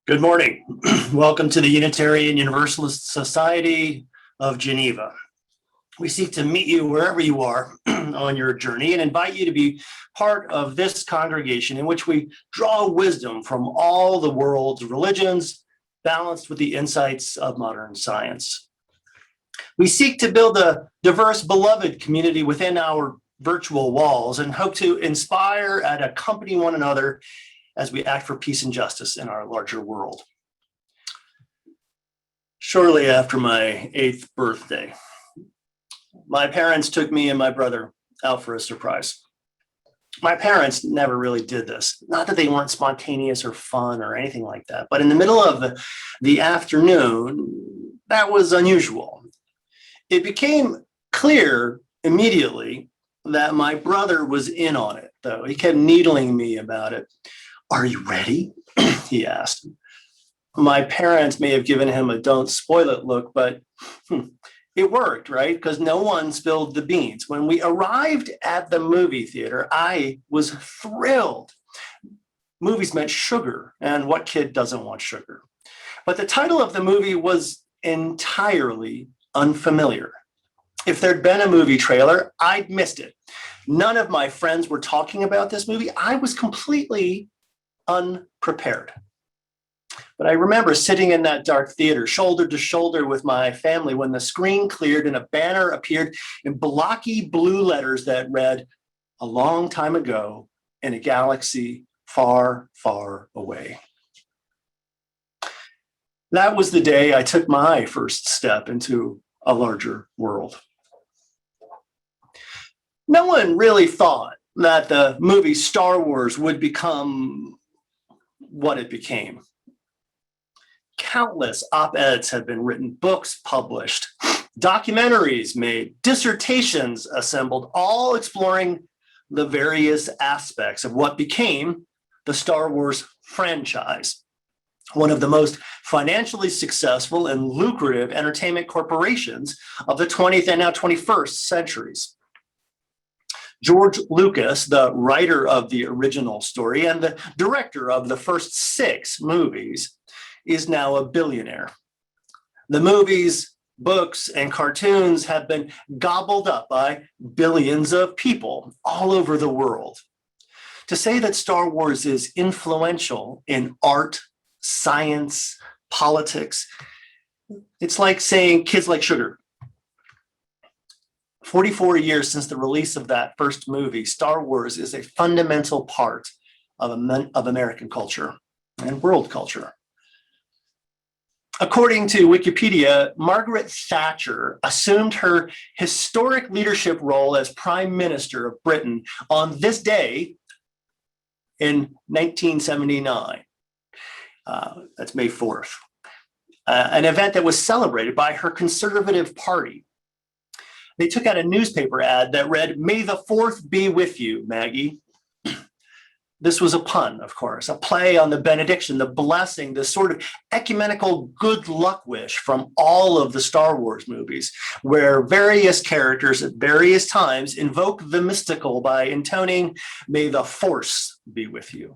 Good morning. Welcome to the Unitarian Universalist Society of Geneva. We seek to meet you wherever you are on your journey and invite you to be part of this congregation in which we draw wisdom from all the world's religions, balanced with the insights of modern science. We seek to build a diverse, beloved community within our virtual walls and hope to inspire and accompany one another as we act for peace and justice in our larger world. Shortly after my 8th birthday, my parents took me and my brother out for a surprise. My parents never really did this. Not that they weren't spontaneous or fun or anything like that, but in the middle of the afternoon, that was unusual. It became clear immediately that my brother was in on it, though. He kept needling me about it. "Are you ready?" he asked. My parents may have given him a don't spoil it look, but it worked, right? Because no one spilled the beans. When we arrived at the movie theater, I was thrilled. Movies meant sugar, and what kid doesn't want sugar? But the title of the movie was entirely unfamiliar. If there'd been a movie trailer, I'd missed it. None of my friends were talking about this movie. I was completely unprepared. But I remember sitting in that dark theater, shoulder to shoulder with my family, when the screen cleared and a banner appeared in blocky blue letters that read, "A long time ago in a galaxy far, far away." That was the day I took my first step into a larger world. No one really thought that the movie Star Wars would become what it became. Countless op-eds have been written, books published, documentaries made, dissertations assembled, all exploring the various aspects of what became the Star Wars franchise, one of the most financially successful and lucrative entertainment corporations of the 20th and now 21st centuries. George Lucas, the writer of the original story and the director of the first 6 movies, is now a billionaire. The movies, books, and cartoons have been gobbled up by billions of people all over the world. To say that Star Wars is influential in art, science, politics, it's like saying kids like sugar. 44 years since the release of that first movie, Star Wars is a fundamental part of American culture and world culture. According to Wikipedia, Margaret Thatcher assumed her historic leadership role as Prime Minister of Britain on this day in 1979. That's May 4th, an event that was celebrated by her Conservative Party. They took out a newspaper ad that read, "May the 4th be with you, Maggie." This was a pun, of course, a play on the benediction, the blessing, the sort of ecumenical good luck wish from all of the Star Wars movies, where various characters at various times invoke the mystical by intoning, "May the Force be with you."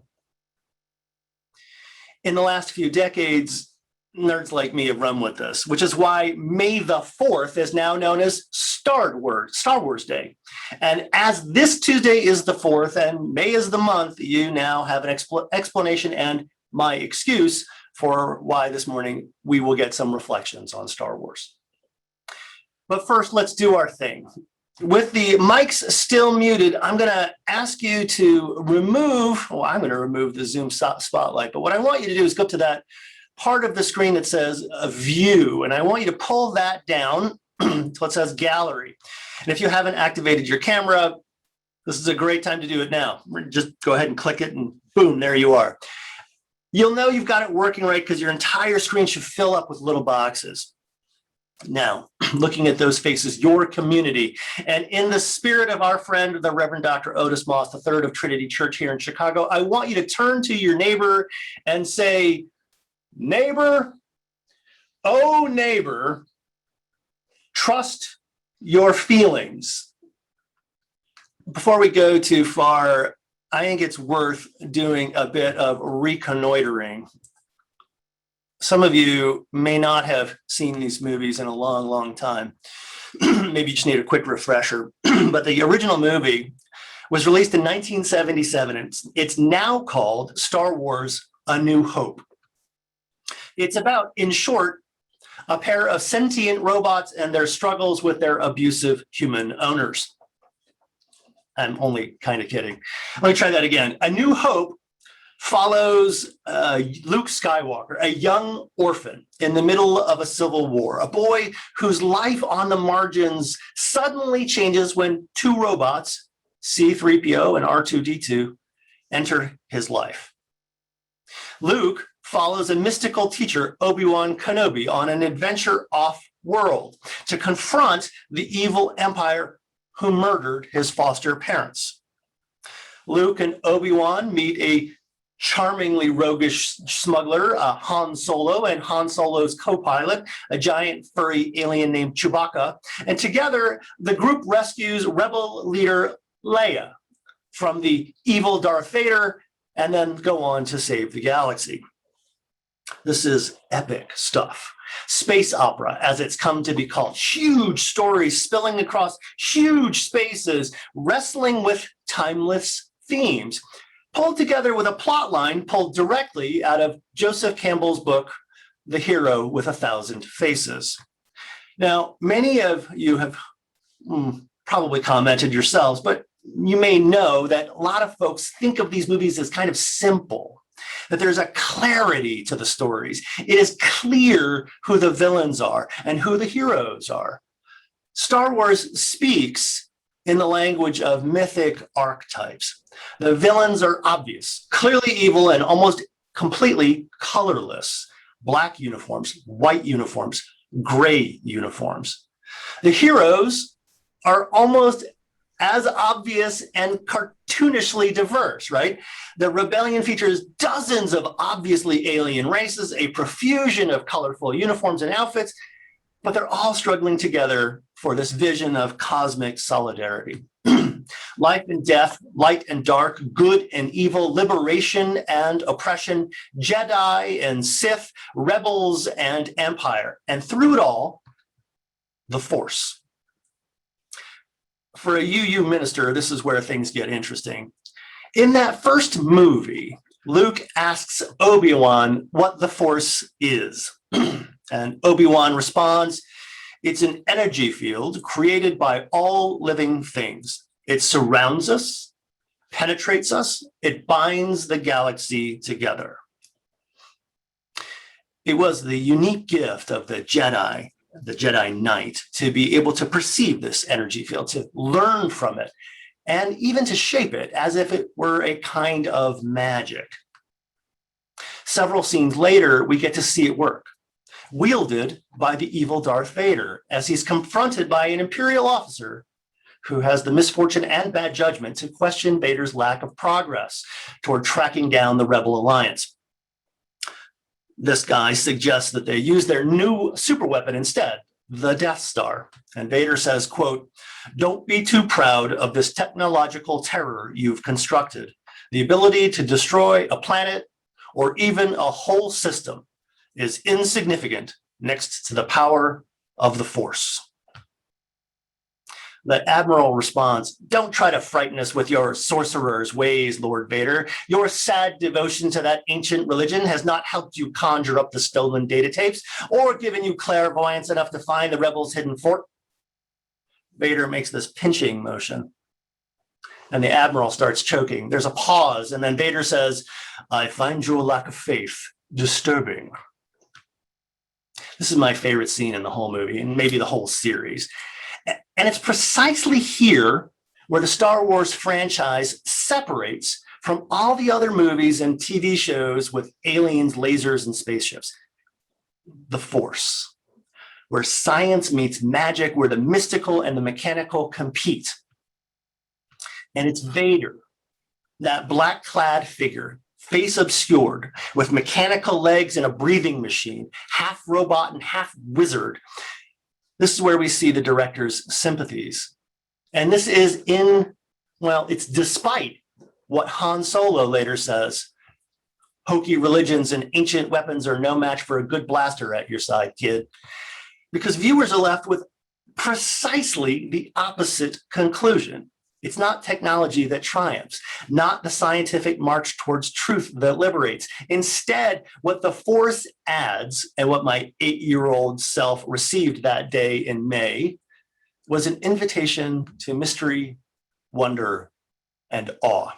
In the last few decades, nerds like me have run with this, which is why May the 4th is now known as Star Wars Day. And as this Tuesday is the 4th and May is the month, you now have an explanation and my excuse for why this morning we will get some reflections on Star Wars. But first, let's do our thing. With the mics still muted, I'm going to ask you to remove, I'm going to remove the Zoom spotlight, but what I want you to do is go up to that part of the screen that says a view, and I want you to pull that down so it says gallery. And if you haven't activated your camera, this is a great time to do it now. Just go ahead and click it and boom, there you are. You'll know you've got it working right because your entire screen should fill up with little boxes. Now, looking at those faces, your community, and in the spirit of our friend, the Reverend Dr. Otis Moss III of Trinity Church here in Chicago, I want you to turn to your neighbor and say, "Neighbor, oh neighbor, trust your feelings." Before we go too far, I think it's worth doing a bit of reconnoitering some of you may not have seen these movies in a long, long time. Maybe you just need a quick refresher. But the original movie was released in 1977, and it's now called Star Wars: A New Hope. It's about, in short, a pair of sentient robots and their struggles with their abusive human owners. I'm only kind of kidding. Let me try that again. A New Hope follows Luke Skywalker, a young orphan in the middle of a civil war, a boy whose life on the margins suddenly changes when two robots, C-3PO and R2-D2, enter his life. Luke follows a mystical teacher, Obi-Wan Kenobi, on an adventure off-world to confront the evil empire who murdered his foster parents. Luke and Obi-Wan meet a charmingly roguish smuggler, Han Solo, and Han Solo's co-pilot, a giant furry alien named Chewbacca. And together, the group rescues rebel leader Leia from the evil Darth Vader and then go on to save the galaxy. This is epic stuff. Space opera, as it's come to be called. Huge stories spilling across huge spaces, wrestling with timeless themes, pulled together with a plot line pulled directly out of Joseph Campbell's book, The Hero with 1,000 Faces. Now, many of you have probably commented yourselves, but you may know that a lot of folks think of these movies as kind of simple, that there's a clarity to the stories. It is clear who the villains are and who the heroes are. Star Wars speaks in the language of mythic archetypes. The villains are obvious, clearly evil, and almost completely colorless. Black uniforms, white uniforms, gray uniforms. The heroes are almost as obvious and cartoonishly diverse, right? The rebellion features dozens of obviously alien races, a profusion of colorful uniforms and outfits, but they're all struggling together for this vision of cosmic solidarity. Life and death, light and dark, good and evil, liberation and oppression, Jedi and Sith, rebels and empire. And through it all, the Force. For a UU minister, this is where things get interesting. In that first movie, Luke asks Obi-Wan what the Force is. And Obi-Wan responds, "It's an energy field created by all living things. It surrounds us, penetrates us, it binds the galaxy together." It was the unique gift of the Jedi Knight, to be able to perceive this energy field, to learn from it, and even to shape it as if it were a kind of magic. Several scenes later, we get to see it work, wielded by the evil Darth Vader as he's confronted by an Imperial officer who has the misfortune and bad judgment to question Vader's lack of progress toward tracking down the Rebel Alliance. This guy suggests that they use their new superweapon instead, the Death Star. And Vader says, quote, "Don't be too proud of this technological terror you've constructed. The ability to destroy a planet or even a whole system is insignificant next to the power of the Force." The Admiral responds, "Don't try to frighten us with your sorcerer's ways, Lord Vader. Your sad devotion to that ancient religion has not helped you conjure up the stolen data tapes or given you clairvoyance enough to find the rebels' hidden fort." Vader makes this pinching motion, and the Admiral starts choking. There's a pause, and then Vader says, "I find your lack of faith disturbing." This is my favorite scene in the whole movie, and maybe the whole series. And it's precisely here where the Star Wars franchise separates from all the other movies and TV shows with aliens, lasers, and spaceships. The Force, where science meets magic, where the mystical and the mechanical compete. And it's Vader, that black-clad figure, face obscured, with mechanical legs and a breathing machine, half robot and half wizard. This is where we see the director's sympathies. And this is it's despite what Han Solo later says, Hokey religions and ancient weapons are no match for a good blaster at your side, kid. Because viewers are left with precisely the opposite conclusion. It's not technology that triumphs, not the scientific march towards truth that liberates. Instead, what the Force adds, and what my 8-year-old self received that day in May, was an invitation to mystery, wonder, and awe.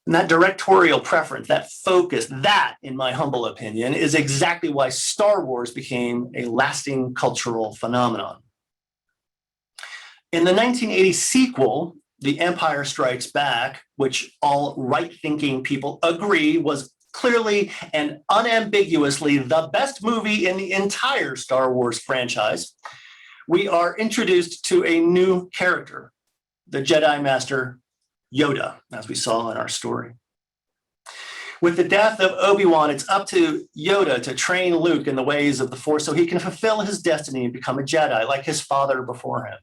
And that directorial preference, that focus, that, in my humble opinion, is exactly why Star Wars became a lasting cultural phenomenon. In the 1980 sequel, The Empire Strikes Back, which all right-thinking people agree was clearly and unambiguously the best movie in the entire Star Wars franchise, we are introduced to a new character, the Jedi Master Yoda, as we saw in our story. With the death of Obi-Wan, it's up to Yoda to train Luke in the ways of the Force so he can fulfill his destiny and become a Jedi like his father before him.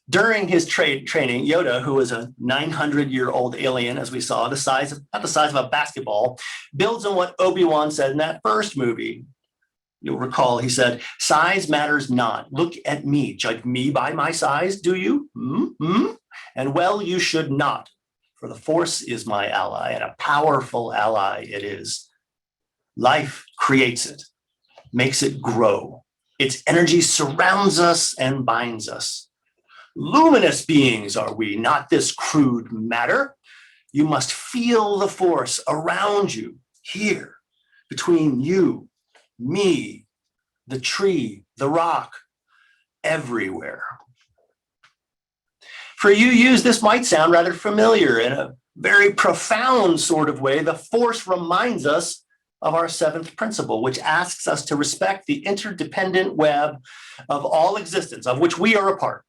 During his training, Yoda, who is a 900-year-old alien, as we saw, about the size of a basketball, builds on what Obi-Wan said in that first movie. You'll recall he said, "Size matters not. Look at me. Judge me by my size, do you? And well, you should not, for the Force is my ally, and a powerful ally it is. Life creates it, makes it grow. Its energy surrounds us and binds us. Luminous beings are we, not this crude matter. You must feel the Force around you, here, between you, me, the tree, the rock, everywhere." For UUs, this might sound rather familiar. In a very profound sort of way, the Force reminds us of our seventh principle, which asks us to respect the interdependent web of all existence, of which we are a part.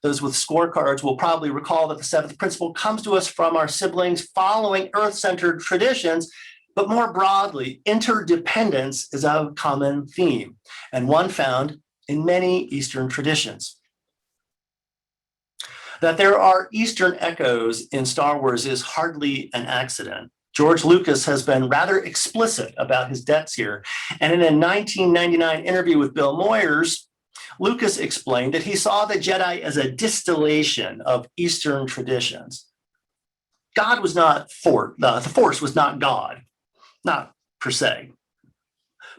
Those with scorecards will probably recall that the seventh principle comes to us from our siblings following Earth-centered traditions, but more broadly, interdependence is a common theme, and one found in many Eastern traditions. That there are Eastern echoes in Star Wars is hardly an accident. George Lucas has been rather explicit about his debts here, and in a 1999 interview with Bill Moyers, Lucas explained that he saw the Jedi as a distillation of Eastern traditions. God was not the Force was not God, not per se,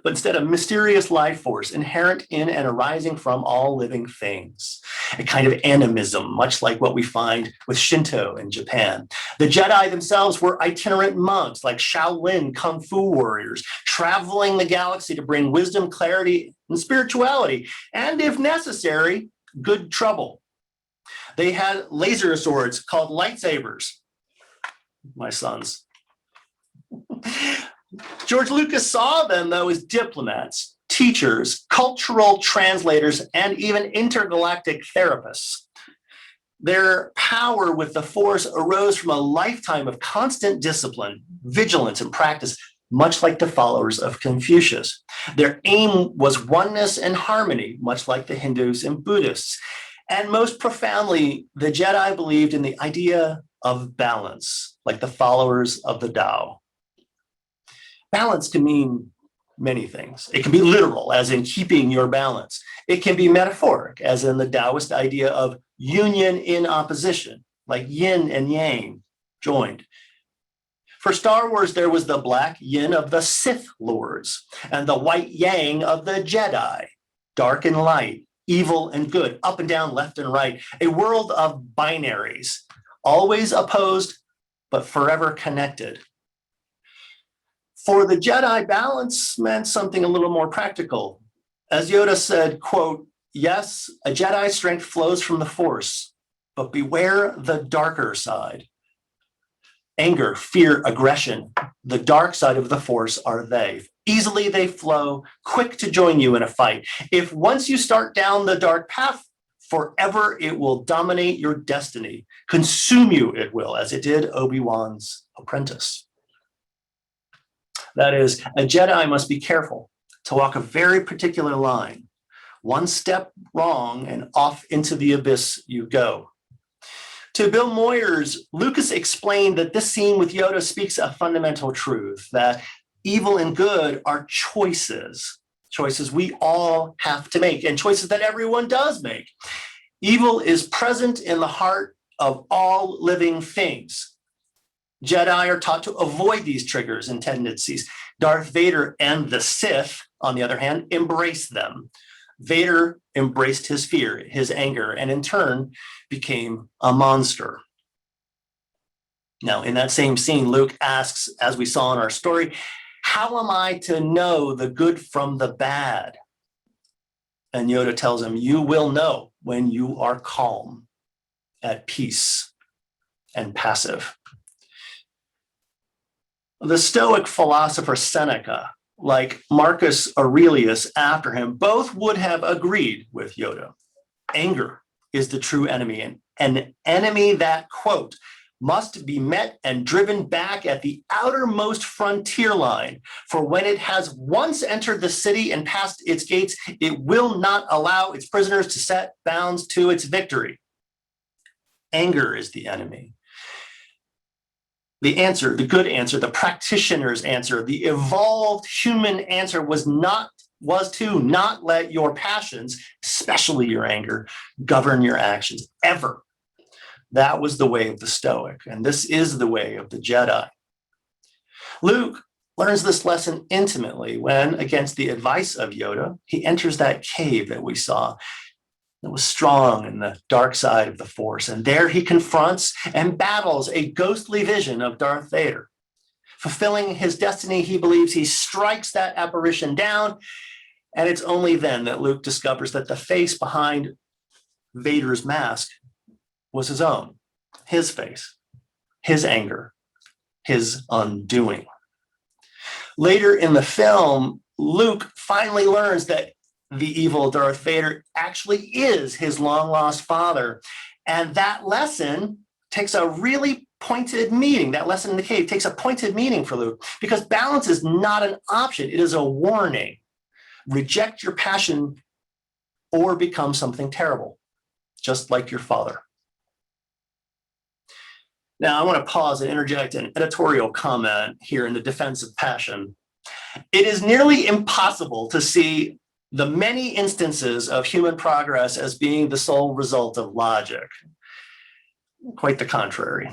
but instead a mysterious life force inherent in and arising from all living things, a kind of animism, much like what we find with Shinto in Japan. The Jedi themselves were itinerant monks, like Shaolin Kung Fu warriors, traveling the galaxy to bring wisdom, clarity, and spirituality, and if necessary, good trouble. They had laser swords called lightsabers, my sons. George Lucas saw them, though, as diplomats, teachers, cultural translators, and even intergalactic therapists. Their power with the Force arose from a lifetime of constant discipline, vigilance, and practice, much like the followers of Confucius. Their aim was oneness and harmony, much like the Hindus and Buddhists. And most profoundly, the Jedi believed in the idea of balance, like the followers of the Tao. Balance can mean many things. It can be literal, as in keeping your balance. It can be metaphoric, as in the Taoist idea of union in opposition, like yin and yang joined. For Star Wars, there was the black yin of the Sith Lords and the white yang of the Jedi, dark and light, evil and good, up and down, left and right, a world of binaries, always opposed, but forever connected. For the Jedi, balance meant something a little more practical. As Yoda said, quote, "Yes, a Jedi's strength flows from the Force, but beware the darker side. Anger, fear, aggression, the dark side of the Force are they. Easily they flow, quick to join you in a fight. If once you start down the dark path, forever it will dominate your destiny. Consume you it will, as it did Obi-Wan's apprentice." That is, a Jedi must be careful to walk a very particular line. One step wrong and off into the abyss you go. To Bill Moyers, Lucas explained that this scene with Yoda speaks a fundamental truth, that evil and good are choices we all have to make, and choices that everyone does make. Evil is present in the heart of all living things. Jedi are taught to avoid these triggers and tendencies. Darth Vader and the Sith, on the other hand, embrace them. Vader embraced his fear, his anger, and in turn became a monster. Now, in that same scene, Luke asks, as we saw in our story, how am I to know the good from the bad? And Yoda tells him, you will know when you are calm, at peace, and passive. The Stoic philosopher Seneca, like Marcus Aurelius after him, both would have agreed with Yoda. Anger is the true enemy, and an enemy that, quote, must be met and driven back at the outermost frontier line. For when it has once entered the city and passed its gates, it will not allow its prisoners to set bounds to its victory. Anger is the enemy. The answer, the good answer, the practitioner's answer, the evolved human answer was to not let your passions, especially your anger, govern your actions ever. That was the way of the Stoic, and this is the way of the Jedi. Luke learns this lesson intimately when, against the advice of Yoda, he enters that cave that we saw that was strong in the dark side of the Force, and there he confronts and battles a ghostly vision of Darth Vader. Fulfilling his destiny, he believes he strikes that apparition down, and it's only then that Luke discovers that the face behind Vader's mask was his own, his face, his anger, his undoing. Later in the film, Luke finally learns that the evil Darth Vader actually is his long-lost father. And that lesson takes a really pointed meaning. That lesson in the cave takes a pointed meaning for Luke, because balance is not an option. It is a warning. Reject your passion or become something terrible, just like your father. Now, I want to pause and interject an editorial comment here in the defense of passion. It is nearly impossible to see the many instances of human progress as being the sole result of logic. Quite the contrary.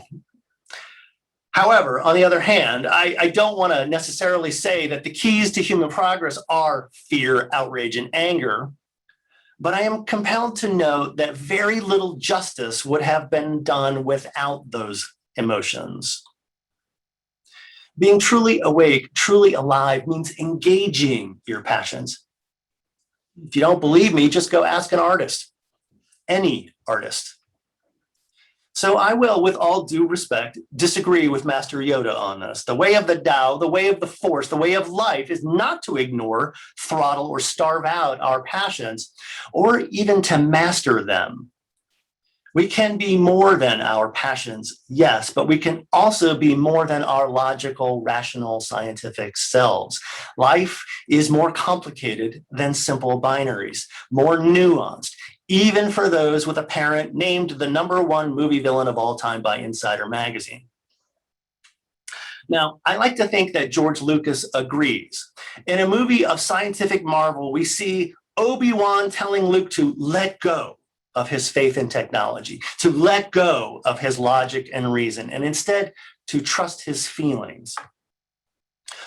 However, on the other hand, I don't want to necessarily say that the keys to human progress are fear, outrage, and anger, but I am compelled to note that very little justice would have been done without those emotions. Being truly awake, truly alive means engaging your passions. If you don't believe me, just go ask an artist, any artist. So I will, with all due respect, disagree with Master Yoda on this. The way of the Tao, the way of the Force, the way of life is not to ignore, throttle, or starve out our passions, or even to master them. We can be more than our passions, yes, but we can also be more than our logical, rational, scientific selves. Life is more complicated than simple binaries, more nuanced, even for those with a parent named the #1 movie villain of all time by Insider magazine. Now, I like to think that George Lucas agrees. In a movie of scientific marvel, we see Obi-Wan telling Luke to let go of his faith in technology, to let go of his logic and reason, and instead to trust his feelings.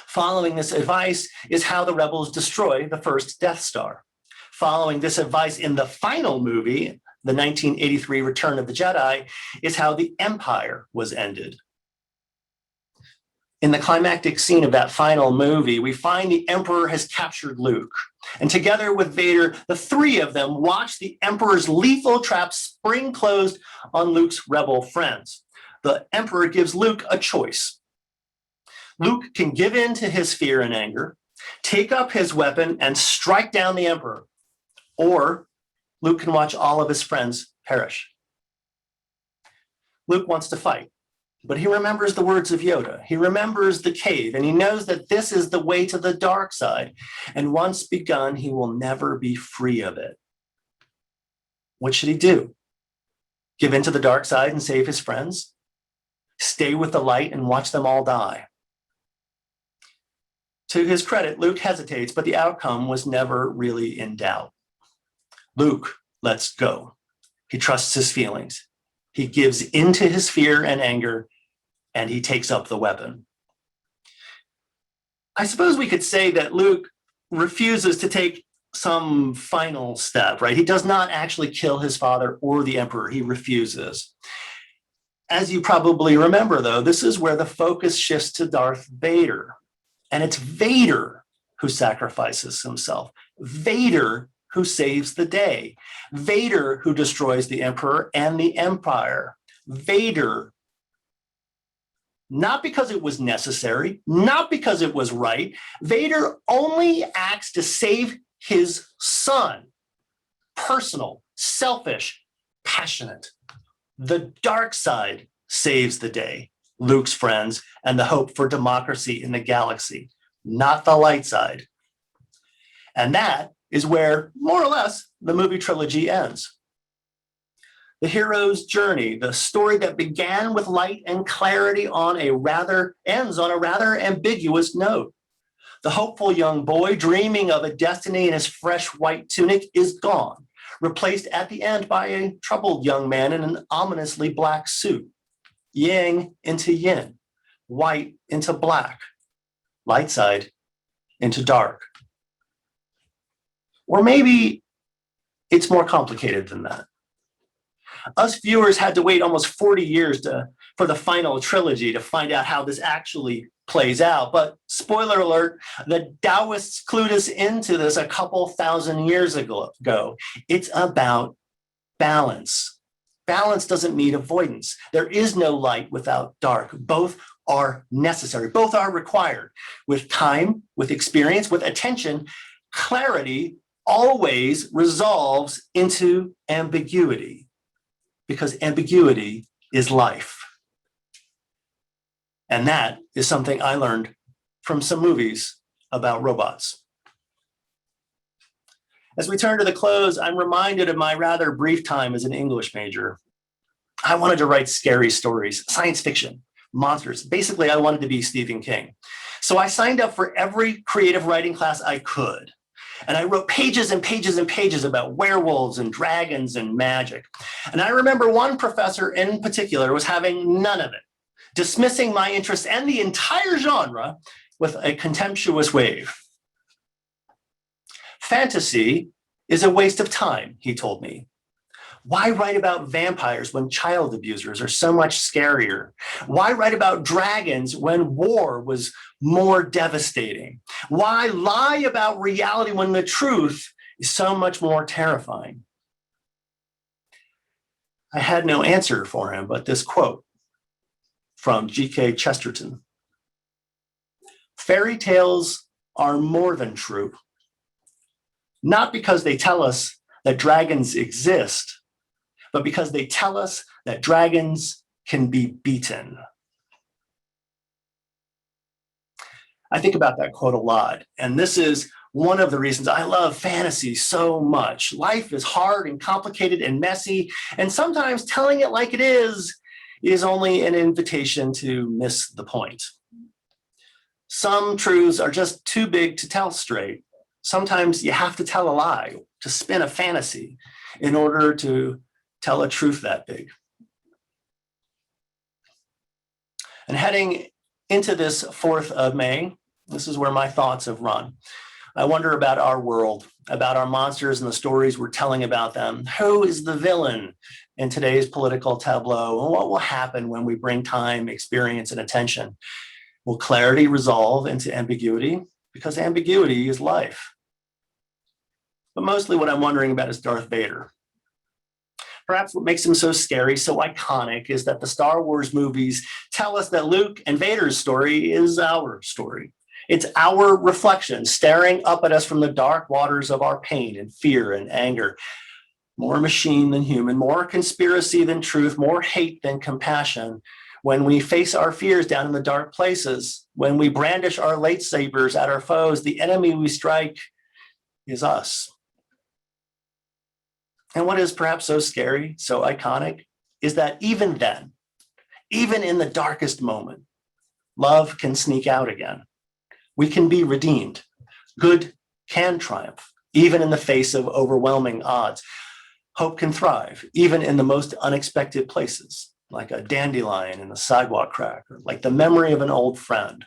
Following this advice is how the rebels destroy the first Death Star. Following this advice in the final movie, the 1983 Return of the Jedi, is how the Empire was ended. In the climactic scene of that final movie, we find the Emperor has captured Luke. And together with Vader, the three of them watch the Emperor's lethal trap spring closed on Luke's rebel friends. The Emperor gives Luke a choice. Luke can give in to his fear and anger, take up his weapon, and strike down the Emperor. Or Luke can watch all of his friends perish. Luke wants to fight. But he remembers the words of Yoda. He remembers the cave, and he knows that this is the way to the dark side. And once begun, he will never be free of it. What should he do? Give in to the dark side and save his friends? Stay with the light and watch them all die? To his credit, Luke hesitates, but the outcome was never really in doubt. Luke lets go. He trusts his feelings. He gives into his fear and anger, and he takes up the weapon. I suppose we could say that Luke refuses to take some final step, right? He does not actually kill his father or the emperor. He refuses. As you probably remember, though, this is where the focus shifts to Darth Vader. And it's Vader who sacrifices himself. Vader who saves the day. Vader who destroys the emperor and the empire. Vader, not because it was necessary, not because it was right. Vader only acts to save his son. Personal, selfish, passionate. The dark side saves the day, Luke's friends, and the hope for democracy in the galaxy, not the light side. And that is where, more or less, the movie trilogy ends. The hero's journey, the story that began with light and clarity ends on a rather ambiguous note. The hopeful young boy dreaming of a destiny in his fresh white tunic is gone, replaced at the end by a troubled young man in an ominously black suit. Yang into yin, white into black, light side into dark. Or maybe it's more complicated than that. Us viewers had to wait almost 40 years for the final trilogy to find out how this actually plays out. But spoiler alert, the Taoists clued us into this a couple thousand years ago. It's about balance. Balance doesn't mean avoidance. There is no light without dark. Both are necessary. Both are required. With time, with experience, with attention, clarity always resolves into ambiguity, because ambiguity is life. And that is something I learned from some movies about robots. As we turn to the close, I'm reminded of my rather brief time as an English major. I wanted to write scary stories, science fiction, monsters. Basically, I wanted to be Stephen King. So I signed up for every creative writing class I could. And I wrote pages and pages and pages about werewolves and dragons and magic. And I remember one professor in particular was having none of it, dismissing my interest and the entire genre with a contemptuous wave. Fantasy is a waste of time, he told me. Why write about vampires when child abusers are so much scarier? Why write about dragons when war was more devastating? Why lie about reality when the truth is so much more terrifying? I had no answer for him, but this quote from G.K. Chesterton. Fairy tales are more than true, not because they tell us that dragons exist, but because they tell us that dragons can be beaten. I think about that quote a lot, and this is one of the reasons I love fantasy so much. Life is hard and complicated and messy, and sometimes telling it like it is only an invitation to miss the point. Some truths are just too big to tell straight. Sometimes you have to tell a lie, to spin a fantasy, in order to tell a truth that big. And heading into this 4th of May, this is where my thoughts have run. I wonder about our world, about our monsters and the stories we're telling about them. Who is the villain in today's political tableau? And what will happen when we bring time, experience, and attention? Will clarity resolve into ambiguity? Because ambiguity is life. But mostly what I'm wondering about is Darth Vader. Perhaps what makes him so scary, so iconic, is that the Star Wars movies tell us that Luke and Vader's story is our story. It's our reflection staring up at us from the dark waters of our pain and fear and anger. More machine than human, more conspiracy than truth, more hate than compassion. When we face our fears down in the dark places, when we brandish our lightsabers at our foes, the enemy we strike is us. And what is perhaps so scary, so iconic, is that even then, even in the darkest moment, love can sneak out again. We can be redeemed. Good can triumph, even in the face of overwhelming odds. Hope can thrive, even in the most unexpected places, like a dandelion in a sidewalk crack, or like the memory of an old friend,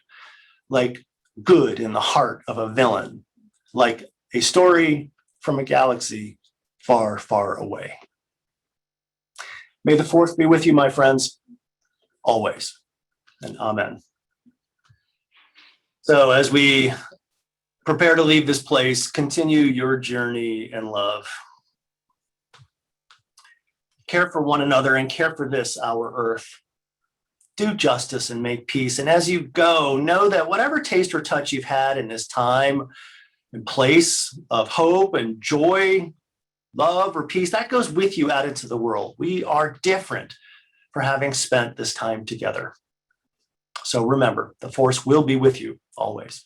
like good in the heart of a villain, like a story from a galaxy far, far away. May the fourth be with you, my friends, always, and amen. So as we prepare to leave this place, continue your journey in love. Care for one another and care for this, our earth. Do justice and make peace. And as you go, know that whatever taste or touch you've had in this time and place of hope and joy, love or peace, that goes with you out into the world. We are different for having spent this time together. So remember, the force will be with you always.